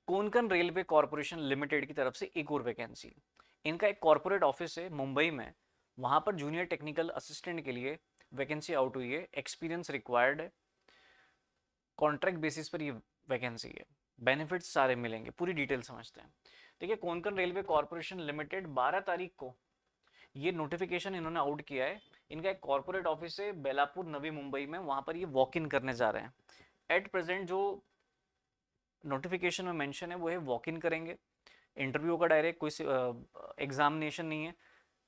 Konkan railway corporation limited की तरफ से एक और वैकेंसी। इनका एक कॉरपोरेट ऑफिस है मुंबई में, वहाँ पर जूनियर टेक्निकल असिस्टेंट के लिए वैकेंसी आउट हुई है। एक्सपीरियंस रिक्वायर्ड है, कॉन्ट्रैक्ट बेसिस पर ये वैकेंसी है। बेनिफिट्स सारे मिलेंगे, पूरी डिटेल समझते हैं। देखिए, कोंकण रेलवे कॉरपोरेशन लिमिटेड 12 तारीख को ये नोटिफिकेशन इन्होंने आउट किया है। इनका एक कॉर्पोरेट ऑफिस है बेलापुर नवी मुंबई में, वहाँ पर ये वॉक इन करने जा रहे हैं। एट प्रेजेंट जो नोटिफिकेशन में मेंशन है वो है वॉक इन करेंगे, इंटरव्यू का डायरेक्ट कोई एग्जामिनेशन नहीं है।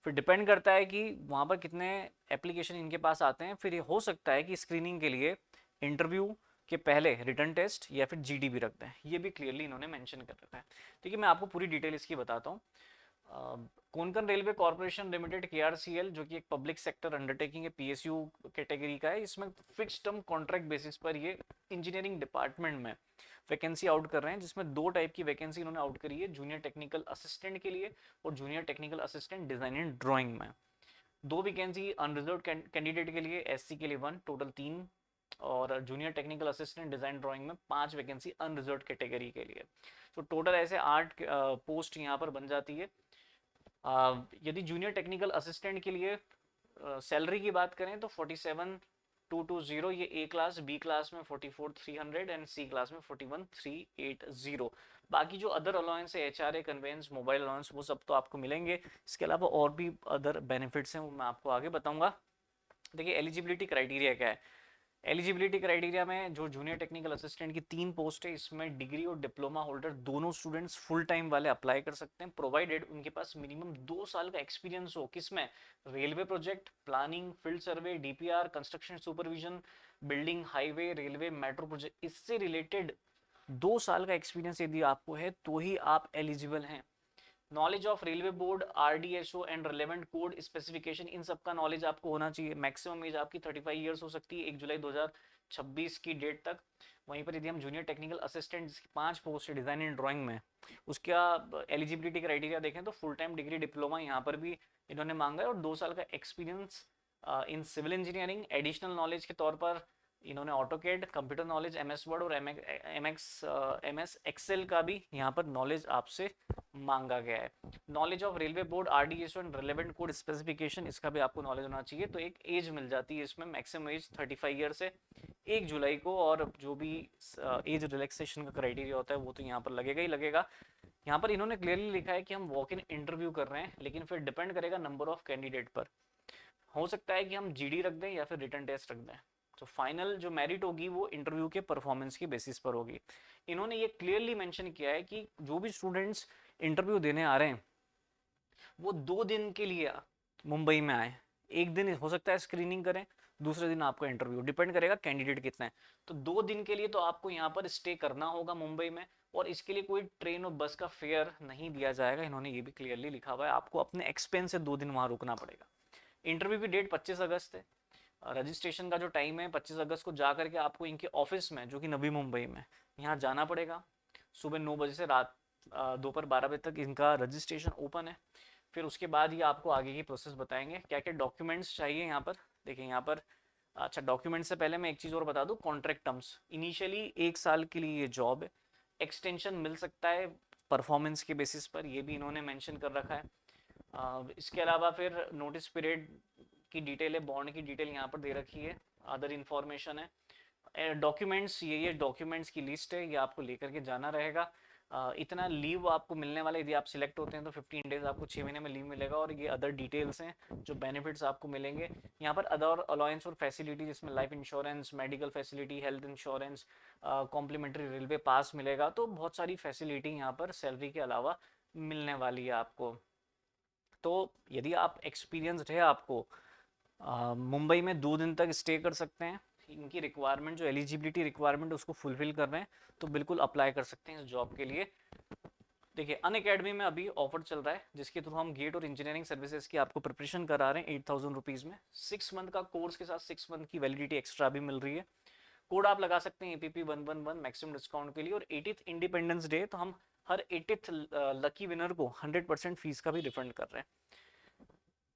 फिर डिपेंड करता है कि वहाँ पर कितने एप्लीकेशन इनके पास आते हैं, फिर ये हो सकता है कि स्क्रीनिंग के लिए इंटरव्यू के पहले रिटर्न टेस्ट या फिर जीडी भी रखते हैं। ये भी क्लियरली इन्होंने मेंशन कर रखा है। ठीक है, मैं आपको पूरी डिटेल इसकी बताता हूँ। Konkan railway corporation limited KRCL जो कि एक पब्लिक सेक्टर अंडरटेकिंग है, पीएसयू कैटेगरी का है। इसमें फिक्स टर्म कॉन्ट्रैक्ट बेसिस पर ये इंजीनियरिंग डिपार्टमेंट में वैकेंसी आउट कर रहे हैं, जिसमें दो टाइप की वैकेंसी इन्होंने आउट करी है, जूनियर टेक्निकल असिस्टेंट के लिए और junior technical assistant design and drawing में। दो वैकेंसी अनरिजर्व कैंडिडेट के लिए, एससी के लिए 1, टोटल 3, और junior technical assistant design drawing में 5 वैकेंसी अनरिजर्व कैटेगरी के लिए। तो टोटल ऐसे 8 पोस्ट यहाँ पर बन जाती है। यदि जूनियर टेक्निकल असिस्टेंट के लिए सैलरी की बात करें तो 47,220 ये ए क्लास, बी क्लास में 44,300 एंड सी क्लास में 41,380। बाकी जो अदर अलाउंस है, एचआरए, कन्वेंस, मोबाइल अलाउंस, वो सब तो आपको मिलेंगे। इसके अलावा और भी अदर बेनिफिट्स हैं, वो मैं आपको आगे बताऊंगा। देखिए, एलिजिबिलिटी क्राइटेरिया क्या है। एलिजिबिलिटी क्राइटेरिया में जो जूनियर टेक्निकल असिस्टेंट की 3 पोस्ट है, इसमें डिग्री और डिप्लोमा होल्डर दोनों स्टूडेंट्स फुल टाइम वाले अप्लाई कर सकते हैं, प्रोवाइडेड उनके पास मिनिमम 2 साल का एक्सपीरियंस हो। किसमें? Railway project, planning, field survey, DPR, construction supervision, building, highway, railway, metro project, इससे रिलेटेड 2 साल का एक्सपीरियंस यदि आपको है तो ही आप एलिजिबल हैं। Knowledge of railway board, RDSO and relevant code specification, इन सब का नॉलेज आपको होना चाहिए। मैक्सिमम एज आपकी 35 ईयर्स हो सकती है 1 जुलाई 2026 की डेट तक। वहीं पर यदि हम जूनियर टेक्निकल असिस्टेंट जिसकी 5 पोस्ट है डिजाइन एंड ड्राइंग में, उसका एलिजिबिलिटी क्राइटेरिया देखें तो फुल टाइम डिग्री, डिप्लोमा यहाँ पर भी इन्होंने मांगा है, और 2 साल का experience in civil engineering. Additional knowledge के तौर पर इन्होंने AutoCAD, computer knowledge, MS Word और एमएस एक्सेल का भी यहाँ पर नॉलेज आपसे मांगा गया है। Knowledge of railway board, RDSO and relevant code specification, इसका भी आपको नॉलेज होना चाहिए। तो एक एज मिल जाती है इसमें, मैक्सिमम एज 35 ईयर है 1 जुलाई को, और जो भी एज रिलैक्सेशन का क्राइटेरिया होता है वो तो यहाँ पर लगेगा ही लगेगा। यहाँ पर इन्होंने क्लियरली लिखा है कि हम वॉक इन इंटरव्यू कर रहे हैं, लेकिन फिर डिपेंड करेगा नंबर ऑफ कैंडिडेट पर। हो सकता है कि हम जीडी रख दें या फिर रिटर्न टेस्ट रख दें। तो फाइनल जो मेरिट होगी वो इंटरव्यू के परफॉर्मेंस की बेसिस पर होगी। इन्होंने ये क्लियरली मेंशन किया है कि जो भी स्टूडेंट्स इंटरव्यू देने आ रहे हैं वो 2 दिन के लिए मुंबई में आए। एक दिन हो सकता है स्क्रीनिंग करें, दूसरे दिन आपका इंटरव्यू, डिपेंड करेगा कैंडिडेट कितने हैं। तो 2 दिन के लिए तो आपको यहाँ पर स्टे करना होगा मुंबई में, और इसके लिए कोई ट्रेन और बस का फेयर नहीं दिया जाएगा। इन्होंने ये भी क्लियरली लिखा हुआ है, आपको अपने एक्सपेंस से 2 दिन वहाँ रुकना पड़ेगा। इंटरव्यू की डेट 25 अगस्त है। रजिस्ट्रेशन का जो टाइम है 25 अगस्त को जा करके आपको इनके ऑफिस में, जो कि नवी मुंबई में, यहाँ जाना पड़ेगा। सुबह 9 बजे से रात दोपहर 12 बजे तक इनका रजिस्ट्रेशन ओपन है। फिर उसके बाद ये आपको आगे की प्रोसेस बताएंगे, क्या क्या डॉक्यूमेंट्स चाहिए यहाँ पर। देखिए यहाँ पर, अच्छा, डॉक्यूमेंट से पहले मैं एक चीज़ और बता दूँ, कॉन्ट्रैक्ट टर्म्स। इनिशियली 1 साल के लिए ये जॉब है, एक्सटेंशन मिल सकता है परफॉर्मेंस के बेसिस पर, ये भी इन्होंने मेंशन कर रखा है। इसके अलावा फिर नोटिस पीरियड की डिटेल है, बॉन्ड की डिटेल यहाँ पर दे रखी है, अदर इन्फॉर्मेशन है। डॉक्यूमेंट्स, ये डॉक्यूमेंट्स की लिस्ट है, ये आपको लेकर के जाना रहेगा। इतना लीव आपको मिलने वाला है, यदि आप सिलेक्ट होते हैं तो 15 डेज आपको 6 महीने में लीव मिलेगा, और ये अदर डिटेल्स हैं जो बेनिफिट्स आपको मिलेंगे यहाँ पर। अदर अलाउंस और फैसिलिटी जिसमें life insurance, medical facility, health insurance, complimentary railway pass मिलेगा। तो बहुत सारी फैसिलिटी यहाँ पर सैलरी के अलावा मिलने वाली है आपको। तो यदि आप एक्सपीरियंस है आपको, मुंबई में 2 दिन तक स्टे कर सकते हैं, इनकी रिक्वायरमेंट जो एलिजिबिलिटी रिक्वायरमेंट उसको फुलफिल कर रहे हैं, तो बिल्कुल अप्लाई कर सकते हैं इस जॉब के लिए। देखिए, अन अकेडमी में अभी ऑफर चल रहा है, जिसके थ्रू हम गेट और इंजीनियरिंग सर्विसेज की आपको प्रिपरेशन करा रहे हैं 8,000 रुपीज़ में। 6 मंथ का कोर्स के साथ 6 मंथ की वैलिडिटी एक्स्ट्रा भी मिल रही है। कोड आप लगा सकते हैं APP111 मैक्सिमम डिस्काउंट के लिए। और 80th इंडिपेंडेंस डे तो हम हर 80th लकी विनर को 100% फीस का भी रिफंड कर रहे हैं।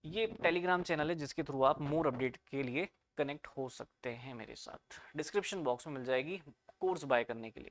ये टेलीग्राम चैनल है जिसके थ्रू आप मोर अपडेट के लिए कनेक्ट हो सकते हैं मेरे साथ। डिस्क्रिप्शन बॉक्स में मिल जाएगी कोर्स बाय करने के लिए।